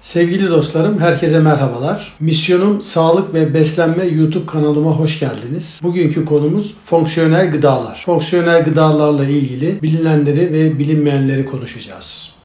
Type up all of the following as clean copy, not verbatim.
Sevgili dostlarım, herkese merhabalar. Misyonum Sağlık ve Beslenme YouTube kanalıma hoş geldiniz. Bugünkü konumuz fonksiyonel gıdalar. Fonksiyonel gıdalarla ilgili bilinenleri ve bilinmeyenleri konuşacağız.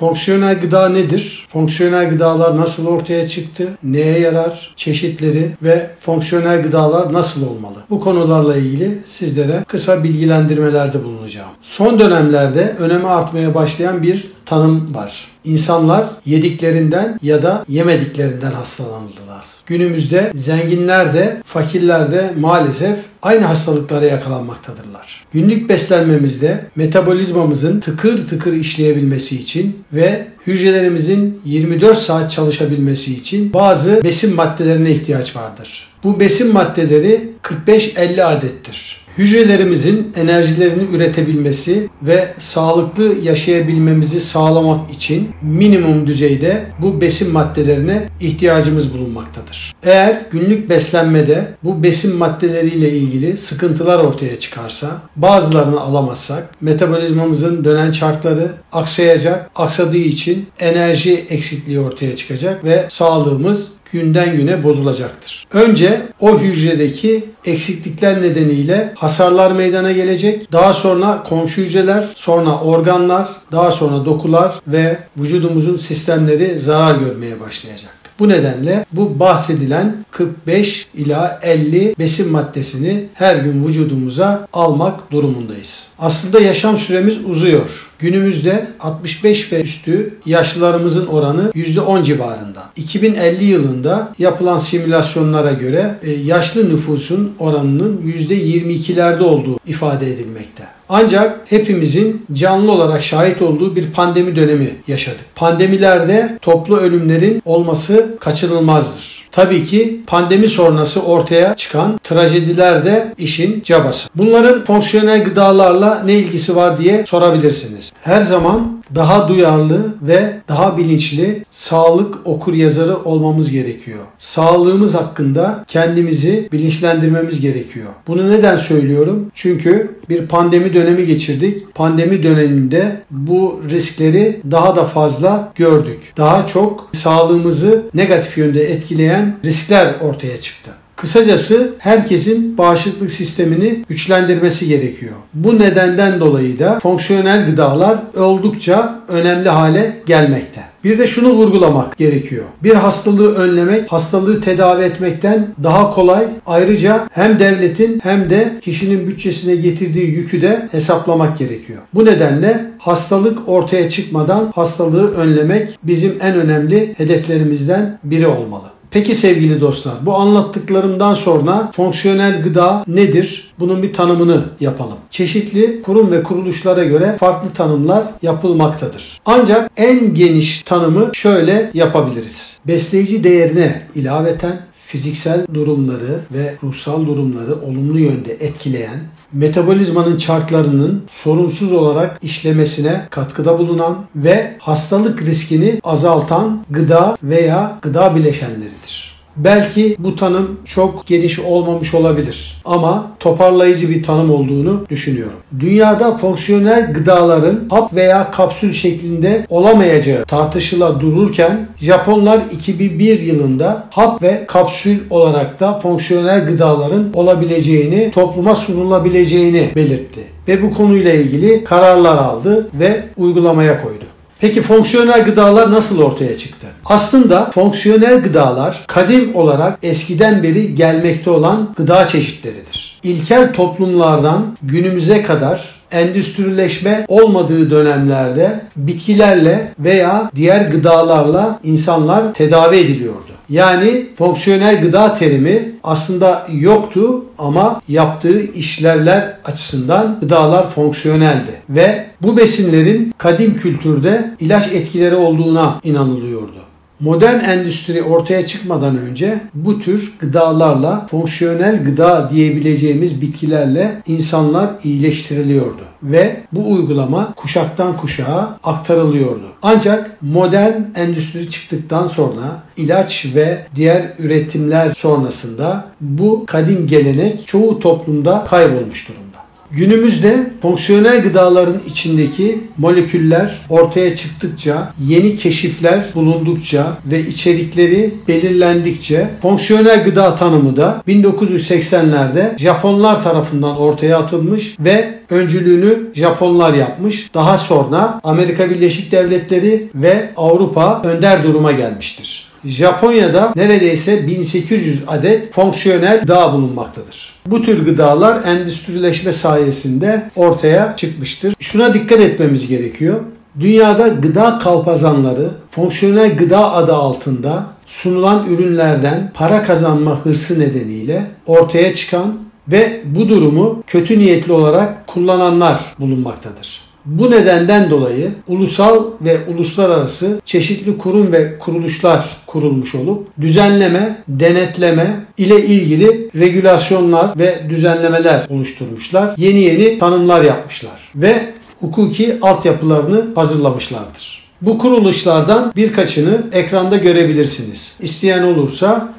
Fonksiyonel gıda nedir? Fonksiyonel gıdalar nasıl ortaya çıktı? Neye yarar? Çeşitleri ve fonksiyonel gıdalar nasıl olmalı? Bu konularla ilgili sizlere kısa bilgilendirmelerde bulunacağım. Son dönemlerde önemi artmaya başlayan bir tanım var. İnsanlar yediklerinden ya da yemediklerinden hastalanırlar. Günümüzde zenginler de fakirler de maalesef aynı hastalıklara yakalanmaktadırlar. Günlük beslenmemizde metabolizmamızın tıkır tıkır işleyebilmesi için ve hücrelerimizin 24 saat çalışabilmesi için bazı besin maddelerine ihtiyaç vardır. Bu besin maddeleri 45-50 adettir. Hücrelerimizin enerjilerini üretebilmesi ve sağlıklı yaşayabilmemizi sağlamak için minimum düzeyde bu besin maddelerine ihtiyacımız bulunmaktadır. Eğer günlük beslenmede bu besin maddeleriyle ilgili sıkıntılar ortaya çıkarsa, bazılarını alamazsak metabolizmamızın dönen çarkları aksayacak, aksadığı için enerji eksikliği ortaya çıkacak ve sağlığımız günden güne bozulacaktır. Önce o hücredeki eksiklikler nedeniyle hasarlar meydana gelecek. Daha sonra komşu hücreler, sonra organlar, daha sonra dokular ve vücudumuzun sistemleri zarar görmeye başlayacak. Bu nedenle bu bahsedilen 45 ila 50 besin maddesini her gün vücudumuza almak durumundayız. Aslında yaşam süremiz uzuyor. Günümüzde 65 ve üstü yaşlılarımızın oranı %10 civarında. 2050 yılında yapılan simülasyonlara göre yaşlı nüfusun oranının %22'lerde olduğu ifade edilmekte. Ancak hepimizin canlı olarak şahit olduğu bir pandemi dönemi yaşadık. Pandemilerde toplu ölümlerin olması kaçınılmazdır. Tabii ki pandemi sonrası ortaya çıkan trajediler de işin cabası. Bunların fonksiyonel gıdalarla ne ilgisi var diye sorabilirsiniz. Her zaman daha duyarlı ve daha bilinçli sağlık okuryazarı olmamız gerekiyor. Sağlığımız hakkında kendimizi bilinçlendirmemiz gerekiyor. Bunu neden söylüyorum? Çünkü bir pandemi dönemi geçirdik. Pandemi döneminde bu riskleri daha da fazla gördük. Daha çok sağlığımızı negatif yönde etkileyen riskler ortaya çıktı. Kısacası herkesin bağışıklık sistemini güçlendirmesi gerekiyor. Bu nedenden dolayı da fonksiyonel gıdalar oldukça önemli hale gelmekte. Bir de şunu vurgulamak gerekiyor. Bir hastalığı önlemek, hastalığı tedavi etmekten daha kolay. Ayrıca hem devletin hem de kişinin bütçesine getirdiği yükü de hesaplamak gerekiyor. Bu nedenle hastalık ortaya çıkmadan hastalığı önlemek bizim en önemli hedeflerimizden biri olmalı. Peki sevgili dostlar, bu anlattıklarımdan sonra fonksiyonel gıda nedir? Bunun bir tanımını yapalım. Çeşitli kurum ve kuruluşlara göre farklı tanımlar yapılmaktadır. Ancak en geniş tanımı şöyle yapabiliriz. Besleyici değerine ilaveten fiziksel durumları ve ruhsal durumları olumlu yönde etkileyen, metabolizmanın çarklarının sorunsuz olarak işlemesine katkıda bulunan ve hastalık riskini azaltan gıda veya gıda bileşenleridir. Belki bu tanım çok geniş olmamış olabilir ama toparlayıcı bir tanım olduğunu düşünüyorum. Dünyada fonksiyonel gıdaların hap veya kapsül şeklinde olamayacağı tartışıla dururken Japonlar 2001 yılında hap ve kapsül olarak da fonksiyonel gıdaların olabileceğini, topluma sunulabileceğini belirtti ve bu konuyla ilgili kararlar aldı ve uygulamaya koydu. Peki fonksiyonel gıdalar nasıl ortaya çıktı? Aslında fonksiyonel gıdalar kadim olarak eskiden beri gelmekte olan gıda çeşitleridir. İlkel toplumlardan günümüze kadar endüstrileşme olmadığı dönemlerde bitkilerle veya diğer gıdalarla insanlar tedavi ediliyordu. Yani fonksiyonel gıda terimi aslında yoktu ama yaptığı işlevler açısından gıdalar fonksiyoneldi ve bu besinlerin kadim kültürde ilaç etkileri olduğuna inanılıyordu. Modern endüstri ortaya çıkmadan önce bu tür gıdalarla, fonksiyonel gıda diyebileceğimiz bitkilerle insanlar iyileştiriliyordu. ve bu uygulama kuşaktan kuşağa aktarılıyordu. Ancak modern endüstri çıktıktan sonra ilaç ve diğer üretimler sonrasında bu kadim gelenek çoğu toplumda kaybolmuş durumda. Günümüzde fonksiyonel gıdaların içindeki moleküller ortaya çıktıkça, yeni keşifler bulundukça ve içerikleri belirlendikçe fonksiyonel gıda tanımı da 1980'lerde Japonlar tarafından ortaya atılmış ve öncülüğünü Japonlar yapmış. Daha sonra Amerika Birleşik Devletleri ve Avrupa önder duruma gelmiştir. Japonya'da neredeyse 1800 adet fonksiyonel gıda bulunmaktadır. Bu tür gıdalar endüstrileşme sayesinde ortaya çıkmıştır. Şuna dikkat etmemiz gerekiyor. Dünyada gıda kalpazanları fonksiyonel gıda adı altında sunulan ürünlerden para kazanma hırsı nedeniyle ortaya çıkan ve bu durumu kötü niyetli olarak kullananlar bulunmaktadır. Bu nedenden dolayı ulusal ve uluslararası çeşitli kurum ve kuruluşlar kurulmuş olup düzenleme, denetleme ile ilgili regülasyonlar ve düzenlemeler oluşturmuşlar. Yeni tanımlar yapmışlar ve hukuki altyapılarını hazırlamışlardır. Bu kuruluşlardan birkaçını ekranda görebilirsiniz. İsteyen olursa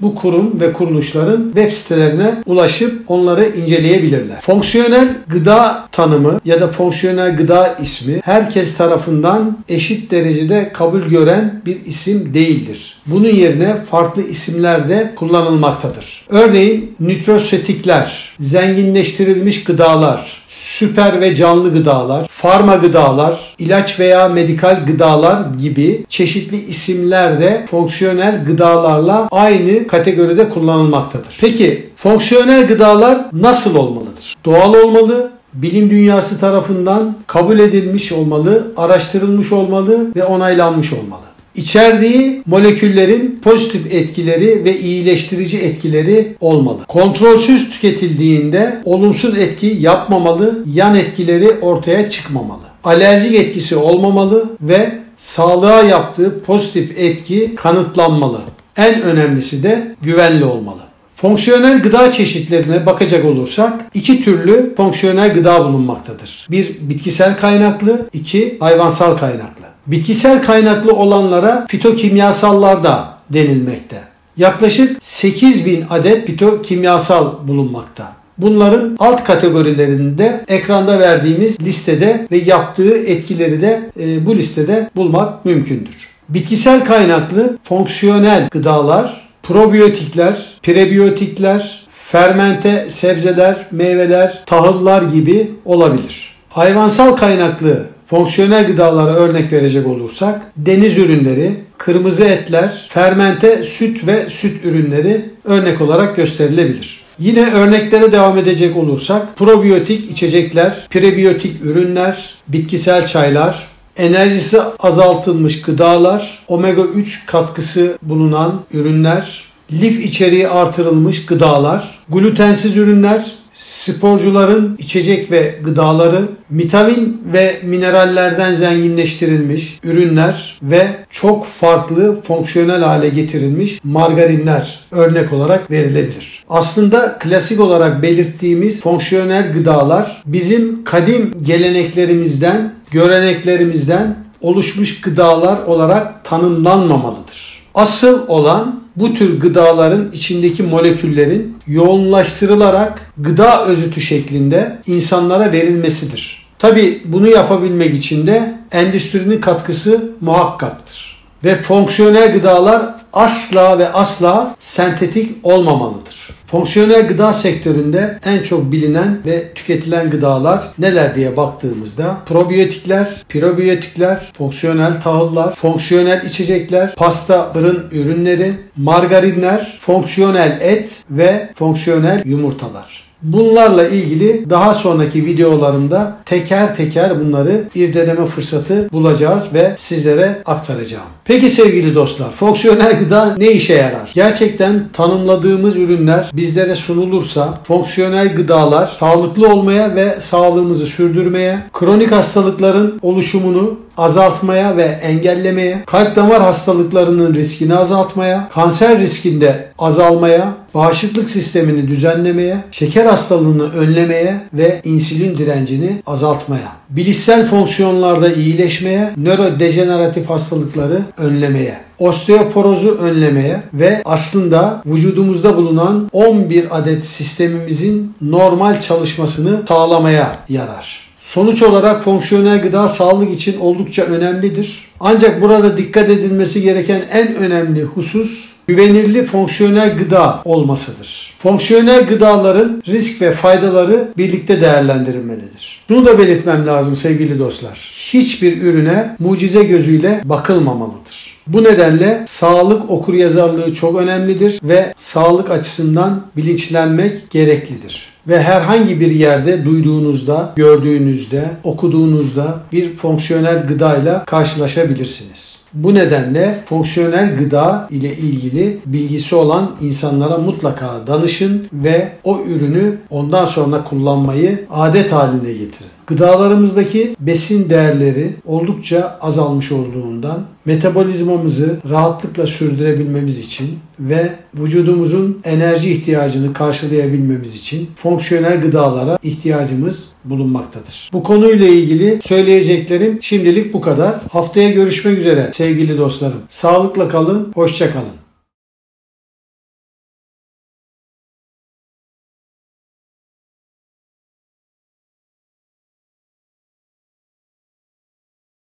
bu kurum ve kuruluşların web sitelerine ulaşıp onları inceleyebilirler. Fonksiyonel gıda tanımı ya da fonksiyonel gıda ismi herkes tarafından eşit derecede kabul gören bir isim değildir. Bunun yerine farklı isimler de kullanılmaktadır. Örneğin nütrosetikler, zenginleştirilmiş gıdalar, süper ve canlı gıdalar, farma gıdalar, ilaç veya medikal gıdalar gibi çeşitli isimler de fonksiyonel gıdalarla aynı kategoride kullanılmaktadır. Peki fonksiyonel gıdalar nasıl olmalıdır? Doğal olmalı, bilim dünyası tarafından kabul edilmiş olmalı, araştırılmış olmalı ve onaylanmış olmalı. İçerdiği moleküllerin pozitif etkileri ve iyileştirici etkileri olmalı. Kontrolsüz tüketildiğinde olumsuz etki yapmamalı, yan etkileri ortaya çıkmamalı. Alerjik etkisi olmamalı ve sağlığa yaptığı pozitif etki kanıtlanmalı. En önemlisi de güvenli olmalı. Fonksiyonel gıda çeşitlerine bakacak olursak iki türlü fonksiyonel gıda bulunmaktadır. Bir bitkisel kaynaklı, iki hayvansal kaynaklı. Bitkisel kaynaklı olanlara fitokimyasallar da denilmekte. Yaklaşık 8000 adet fitokimyasal bulunmakta. Bunların alt kategorilerinde ekranda verdiğimiz listede ve yaptığı etkileri de bu listede bulmak mümkündür. Bitkisel kaynaklı fonksiyonel gıdalar, probiyotikler, prebiyotikler, fermente sebzeler, meyveler, tahıllar gibi olabilir. Hayvansal kaynaklı fonksiyonel gıdalara örnek verecek olursak deniz ürünleri, kırmızı etler, fermente süt ve süt ürünleri örnek olarak gösterilebilir. Yine örneklere devam edecek olursak probiyotik içecekler, prebiyotik ürünler, bitkisel çaylar, enerjisi azaltılmış gıdalar, omega 3 katkısı bulunan ürünler, lif içeriği artırılmış gıdalar, glutensiz ürünler, sporcuların içecek ve gıdaları, vitamin ve minerallerden zenginleştirilmiş ürünler ve çok farklı fonksiyonel hale getirilmiş margarinler örnek olarak verilebilir. Aslında klasik olarak belirttiğimiz fonksiyonel gıdalar bizim kadim geleneklerimizden, göreneklerimizden oluşmuş gıdalar olarak tanımlanmamalıdır. Asıl olan bu tür gıdaların içindeki moleküllerin yoğunlaştırılarak gıda özütü şeklinde insanlara verilmesidir. Tabii bunu yapabilmek için de endüstrinin katkısı muhakkaktır. Ve fonksiyonel gıdalar asla ve asla sentetik olmamalıdır. Fonksiyonel gıda sektöründe en çok bilinen ve tüketilen gıdalar neler diye baktığımızda probiyotikler, prebiyotikler, fonksiyonel tahıllar, fonksiyonel içecekler, pasta, fırın ürünleri, margarinler, fonksiyonel et ve fonksiyonel yumurtalar. Bunlarla ilgili daha sonraki videolarımda teker teker bunları irdeleme fırsatı bulacağız ve sizlere aktaracağım. Peki sevgili dostlar, fonksiyonel gıda ne işe yarar? Gerçekten tanımladığımız ürünler bizlere sunulursa fonksiyonel gıdalar sağlıklı olmaya ve sağlığımızı sürdürmeye, kronik hastalıkların oluşumunu azaltmaya ve engellemeye, kalp damar hastalıklarının riskini azaltmaya, kanser riskinde azalmaya, bağışıklık sistemini düzenlemeye, şeker hastalığını önlemeye ve insülin direncini azaltmaya, bilişsel fonksiyonlarda iyileşmeye, nörodejeneratif hastalıkları önlemeye, osteoporozu önlemeye ve aslında vücudumuzda bulunan 11 adet sistemimizin normal çalışmasını sağlamaya yarar. Sonuç olarak fonksiyonel gıda sağlık için oldukça önemlidir. Ancak burada dikkat edilmesi gereken en önemli husus güvenilir fonksiyonel gıda olmasıdır. Fonksiyonel gıdaların risk ve faydaları birlikte değerlendirilmelidir. Şunu da belirtmem lazım sevgili dostlar. Hiçbir ürüne mucize gözüyle bakılmamalıdır. Bu nedenle sağlık okuryazarlığı çok önemlidir ve sağlık açısından bilinçlenmek gereklidir. Ve herhangi bir yerde duyduğunuzda, gördüğünüzde, okuduğunuzda bir fonksiyonel gıdayla karşılaşabilirsiniz. Bu nedenle fonksiyonel gıda ile ilgili bilgisi olan insanlara mutlaka danışın ve o ürünü ondan sonra kullanmayı adet haline getirin. Gıdalarımızdaki besin değerleri oldukça azalmış olduğundan metabolizmamızı rahatlıkla sürdürebilmemiz için ve vücudumuzun enerji ihtiyacını karşılayabilmemiz için fonksiyonel gıdalara ihtiyacımız bulunmaktadır. Bu konuyla ilgili söyleyeceklerim şimdilik bu kadar. Haftaya görüşmek üzere sevgili dostlarım. Sağlıkla kalın, hoşça kalın.